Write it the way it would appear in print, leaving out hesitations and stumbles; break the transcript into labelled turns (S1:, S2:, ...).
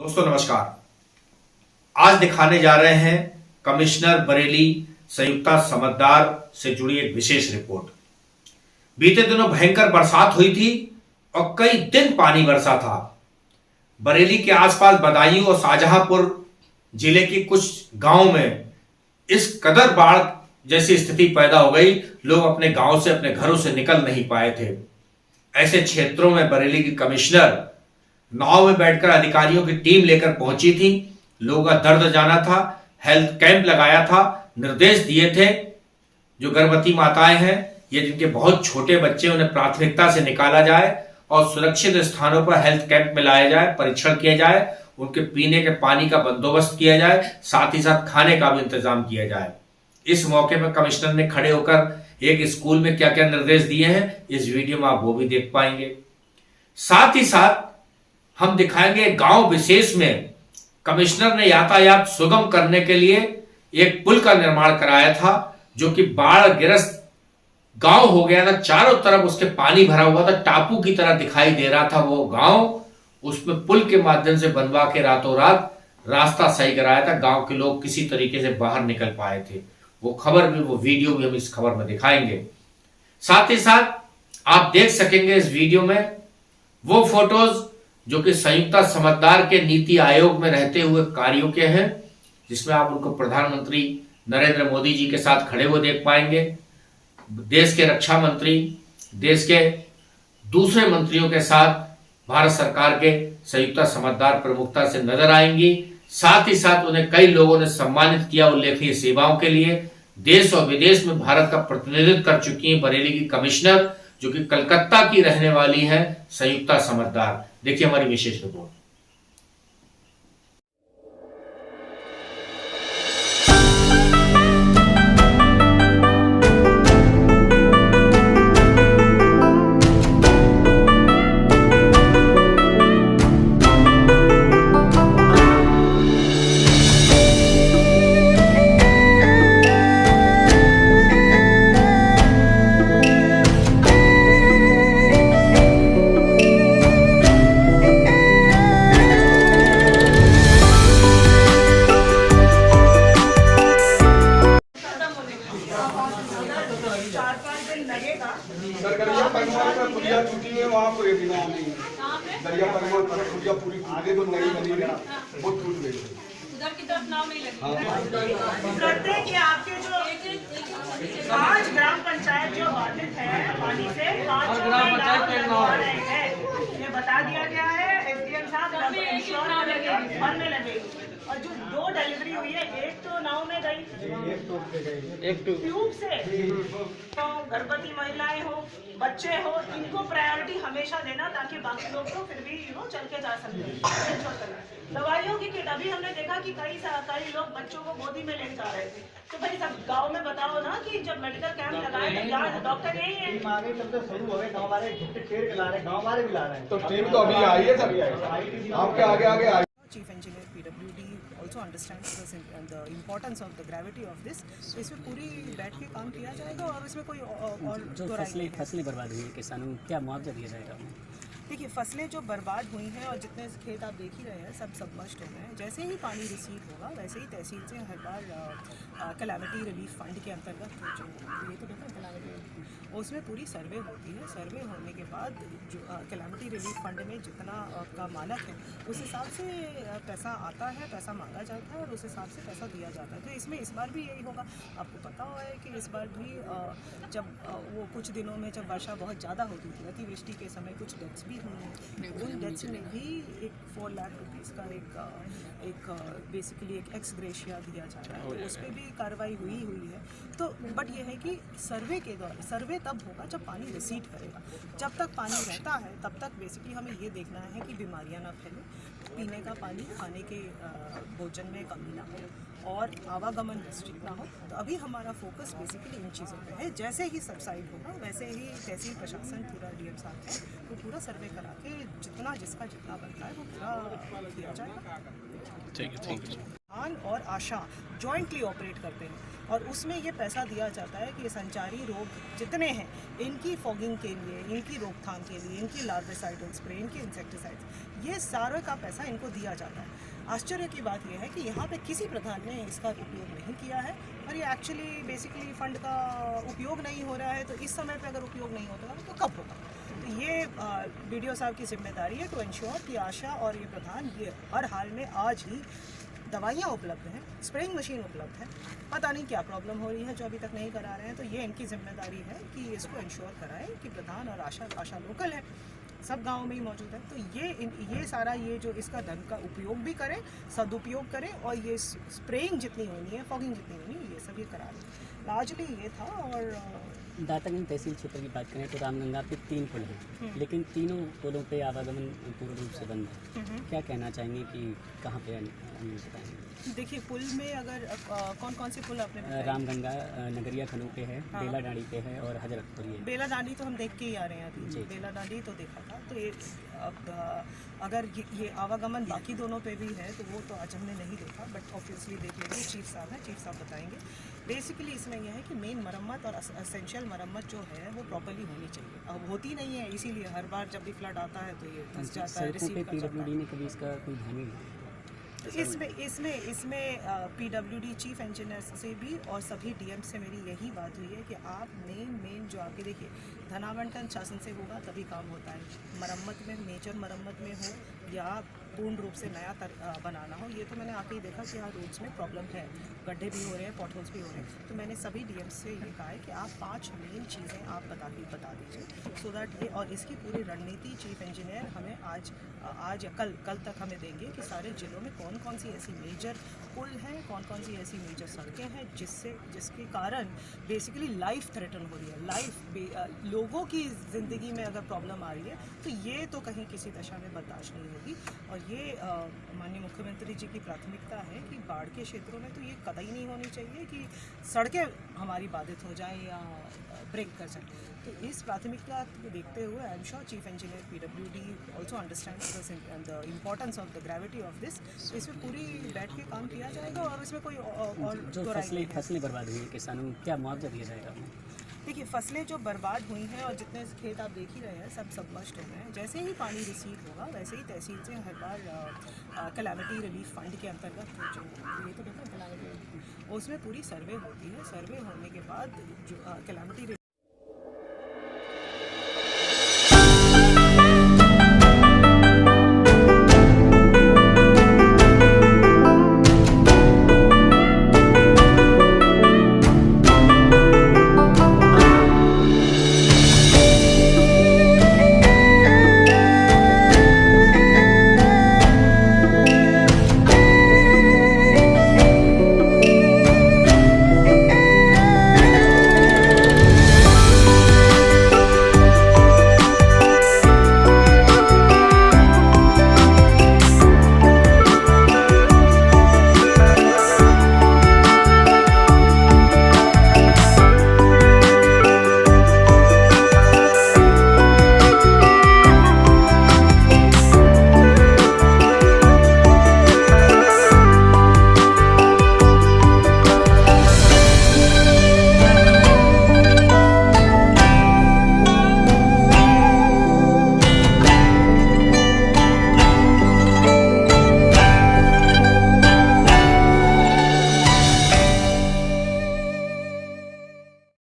S1: दोस्तों नमस्कार। आज दिखाने जा रहे हैं कमिश्नर बरेली संयुक्ता समद्दार से जुड़ी एक विशेष रिपोर्ट। बीते दिनों भयंकर बरसात हुई थी और कई दिन पानी बरसा था। बरेली के आसपास बदायूं और शाहजहांपुर जिले के कुछ गांवों में इस कदर बाढ़ जैसी स्थिति पैदा हो गई, लोग अपने गांव से, अपने घरों से निकल नहीं पाए थे। ऐसे क्षेत्रों में बरेली की कमिश्नर नाव में बैठकर अधिकारियों की टीम लेकर पहुंची थी। लोगों का दर्द जाना था, हेल्थ कैंप लगाया था, निर्देश दिए थे जो गर्भवती माताएं हैं, ये जिनके बहुत छोटे बच्चे, उन्हें प्राथमिकता से निकाला जाए और सुरक्षित स्थानों पर हेल्थ कैंप में लाया जाए, परीक्षण किया जाए, उनके पीने के पानी का बंदोबस्त किया जाए, साथ ही साथ खाने का भी इंतजाम किया जाए। इस मौके पर कमिश्नर ने खड़े होकर एक स्कूल में क्या क्या निर्देश दिए हैं, इस वीडियो में आप वो भी देख पाएंगे। साथ ही साथ हम दिखाएंगे गांव विशेष में कमिश्नर ने यातायात सुगम करने के लिए एक पुल का निर्माण कराया था, जो कि बाढ़ ग्रस्त गांव हो गया था। चारों तरफ उसके पानी भरा हुआ था, टापू की तरह दिखाई दे रहा था वो गांव। उसमें पुल के माध्यम से बनवा के रातों रात रास्ता सही कराया था। गांव के लोग किसी तरीके से बाहर निकल पाए थे। वो खबर भी, वो वीडियो भी हम इस खबर में दिखाएंगे। साथ ही साथ आप देख सकेंगे इस वीडियो में वो फोटोज जो कि संयुक्ता समद्दार के नीति आयोग में रहते हुए कार्यों के हैं, जिसमें आप उनको प्रधानमंत्री नरेंद्र मोदी जी के साथ खड़े हुए देख पाएंगे। देश के रक्षा मंत्री, देश के दूसरे मंत्रियों के साथ भारत सरकार के संयुक्ता समद्दार प्रमुखता से नजर आएंगी। साथ ही साथ उन्हें कई लोगों ने सम्मानित किया उल्लेखनीय सेवाओं के लिए। देश और विदेश में भारत का प्रतिनिधित्व कर चुकी हैं बरेली की कमिश्नर, जो कि कलकत्ता की रहने वाली है संयुक्ता समद्दार। देखिए हमारी विशेष रिपोर्ट।
S2: पुलिया टूटी है वहाँ कोई भी नाम नहीं है। दरिया परमान पर पुलिया पूरी आगे तो नई बनी है, वो टूट गई।
S3: उधर की तरफ नाव नहीं लगी। करते हैं कि आपके जो 5 ग्राम पंचायत जो बाधित है पानी से, 5 ग्राम पंचायत के नाव है, ये बता दिया गया है। एसडीएम साहब इंश्योर करेंगे, फंड में लगेगी। और जो 2 डिलीवरी हुई है, एक तो नाव में गई, एक ट्यूब से। तो गर्भवती महिलाएं हो, बच्चे हो, इनको प्रायोरिटी हमेशा देना, ताकि बाकी लोग तो फिर भी चल के जा सकते हैं। दवाइयों की किट, अभी हमने देखा कि कई लोग बच्चों को गोदी में ले जा रहे थे। तो भाई सब गांव में बताओ ना कि जब मेडिकल कैंप लगाए तो यहाँ डॉक्टर यही है।
S4: शुरू हो गए, गाँव वाले घेर के ला रहे हैं, गाँव वाले भी ला रहे हैं।
S2: तो टीम तो अभी आई है, सभी आपके आगे आगे आई।
S5: Chief Engineer PWD also understands the importance of the gravity of this. तो इसमें पूरी बैठ के काम किया जाएगा और इसमें कोई और
S6: जो फसलें बर्बाद हुई है, किसानों को क्या मुआवजा दिया जाएगा?
S5: देखिए, फसलें जो बर्बाद हुई हैं और जितने खेत आप देख ही रहे हैं सब सबमर्ज्ड हो गए हैं। जैसे ही पानी रिसीव होगा वैसे ही तहसील से हर बार कैलामिटी रिलीफ फंड के अंतर्गत जो ये तो देखो कैलामिटी, उसमें पूरी सर्वे होती है। सर्वे होने के बाद जो कैलामिटी रिलीफ फंड में जितना का मानक है उस हिसाब से पैसा आता है, पैसा मांगा जाता है और उस हिसाब से पैसा दिया जाता है। तो इसमें इस बार भी यही होगा। आपको पता हुआ है कि इस बार भी जब वो कुछ दिनों में जब वर्षा बहुत ज़्यादा होती थी, अतिवृष्टि के समय कुछ डेथ्स भी हुई हैं। उन डेथ्स में भी एक 4 लाख रुपीज़ का एक बेसिकली एक एक्स ग्रेशिया दिया जा रहा है। तो उस पर भी कार्रवाई हुई है। तो बट ये है कि सर्वे के दौरान, सर्वे तब होगा जब पानी रिसीड करेगा। जब तक पानी रहता है तब तक बेसिकली हमें ये देखना है कि बीमारियां ना फैले, पीने का पानी, खाने के भोजन में कमी ना हो और आवागमन रिस्ट्रिक्ट ना हो। तो अभी हमारा फोकस बेसिकली इन चीज़ों पे है। जैसे ही सबसाइड होगा वैसे ही तहसील प्रशासन पूरा डीएम साहब है वो पूरा सर्वे करा के जितना जिसका जितना बनता है वो पूरा किया जाएगा।
S6: ठीक है।
S5: और आशा जॉइंटली ऑपरेट करते हैं और उसमें ये पैसा दिया जाता है कि ये संचारी रोग जितने हैं इनकी फॉगिंग के लिए, इनकी रोकथाम के लिए, इनकी लार्विसाइडल स्प्रे, इनकी इंसेक्टिसाइड्स, ये सारे का पैसा इनको दिया जाता है। आश्चर्य की बात यह है कि यहाँ पे किसी प्रधान ने इसका उपयोग नहीं किया है और ये एक्चुअली बेसिकली फंड का उपयोग नहीं हो रहा है। तो इस समय पे अगर उपयोग नहीं होता तो कब होगा? तो ये BDO साहब की जिम्मेदारी है टू इंश्योर कि आशा और ये प्रधान ये हर हाल में आज ही दवाइयाँ उपलब्ध हैं, स्प्रेइंग मशीन उपलब्ध है। पता नहीं क्या प्रॉब्लम हो रही है जो अभी तक नहीं करा रहे हैं। तो ये इनकी जिम्मेदारी है कि इसको इंश्योर कराएं कि प्रधान और आशा लोकल है, सब गाँव में ही मौजूद है। तो ये सारा ये जो इसका धन का उपयोग भी करें, सदुपयोग करें और ये स्प्रेइंग जितनी होनी है, फॉगिंग जितनी होनी है, ये सब ये करा लें। लार्जली ये था। और
S6: दातागंज तहसील क्षेत्र की बात करें तो रामगंगा पे 3 पुल हैं, लेकिन तीनों पुलों पे आवागमन पूर्ण रूप से बंद है। क्या कहना चाहेंगे कि कहाँ पे बताएंगे?
S5: देखिए, पुल में अगर कौन कौन से पुल आपने बताए?
S6: रामगंगा नगरिया खनू पे है, बेला डांडी पे है और हजरतपुर ये।
S5: बेला डांडी तो हम देख के ही आ रहे हैं अभी। बेला डांडी तो देखा था। तो ये अगर ये आवागमन बाकी दोनों पे भी है तो वो तो आज हमने नहीं देखा, बट ऑब्वियसली देख लेंगे। चीफ साहब हैं, चीफ साहब बताएंगे। बेसिकली इसमें यह है कि मेन मरम्मत और एसेंशियल मरम्मत जो है वो प्रॉपर्ली होनी चाहिए। अब होती नहीं है, इसीलिए हर बार जब भी फ्लड आता है तो ये फंस जाता है, रिसीव कर जाता है।
S6: PWD ने कभी इसका कोई ध्यान ही नहीं।
S5: तो इसमें PWD चीफ इंजीनियर से भी और सभी DM से मेरी यही बात हुई है कि आप मेन जो आपके देखिए धनावंटन शासन से होगा तभी काम होता है। मरम्मत में, मेजर मरम्मत में हो या पूर्ण रूप से नया बनाना हो, ये तो मैंने आके ही देखा कि यहाँ रोड्स में प्रॉब्लम है, गड्ढे भी हो रहे हैं, पॉटहोल्स भी हो रहे हैं। तो मैंने सभी DM से ये कहा है कि आप 5 मेन चीज़ें आप बता दीजिए सो दैट ये, और इसकी पूरी रणनीति चीफ इंजीनियर हमें आज या कल तक हमें देंगे कि सारे ज़िलों में कौन सी ऐसी मेजर पुल हैं, कौन सी ऐसी मेजर सड़कें हैं जिसके कारण बेसिकली लाइफ थ्रेटन हो रही है। लोगों की ज़िंदगी में अगर प्रॉब्लम आ रही है तो ये तो कहीं किसी दशा में बर्दाश्त नहीं होगी। और ये माननीय मुख्यमंत्री जी की प्राथमिकता है कि बाढ़ के क्षेत्रों में तो ये कतई नहीं होनी चाहिए कि सड़कें हमारी बाधित हो जाएं या ब्रेक कर जाएं। तो इस प्राथमिकता को देखते हुए I am sure chief engineer PWD also understand the importance of the gravity of this. तो इसमें पूरी बैठ के काम किया जाएगा और इसमें कोई और
S6: जो फसलें बर्बाद हुई हैं किसानों को क्या मुआवजा दिया जाएगा?
S5: देखिए, फसलें जो बर्बाद हुई हैं और जितने खेत आप देख ही रहे हैं सब सबमर्ज्ड हो गए हैं। जैसे ही पानी रिसीव होगा वैसे ही तहसील से हर बार कैलामिटी रिलीफ फंड के अंतर्गत जो ये तो देखो कैलामिटी उसमें पूरी सर्वे होती है। सर्वे होने के बाद जो कैलामिटी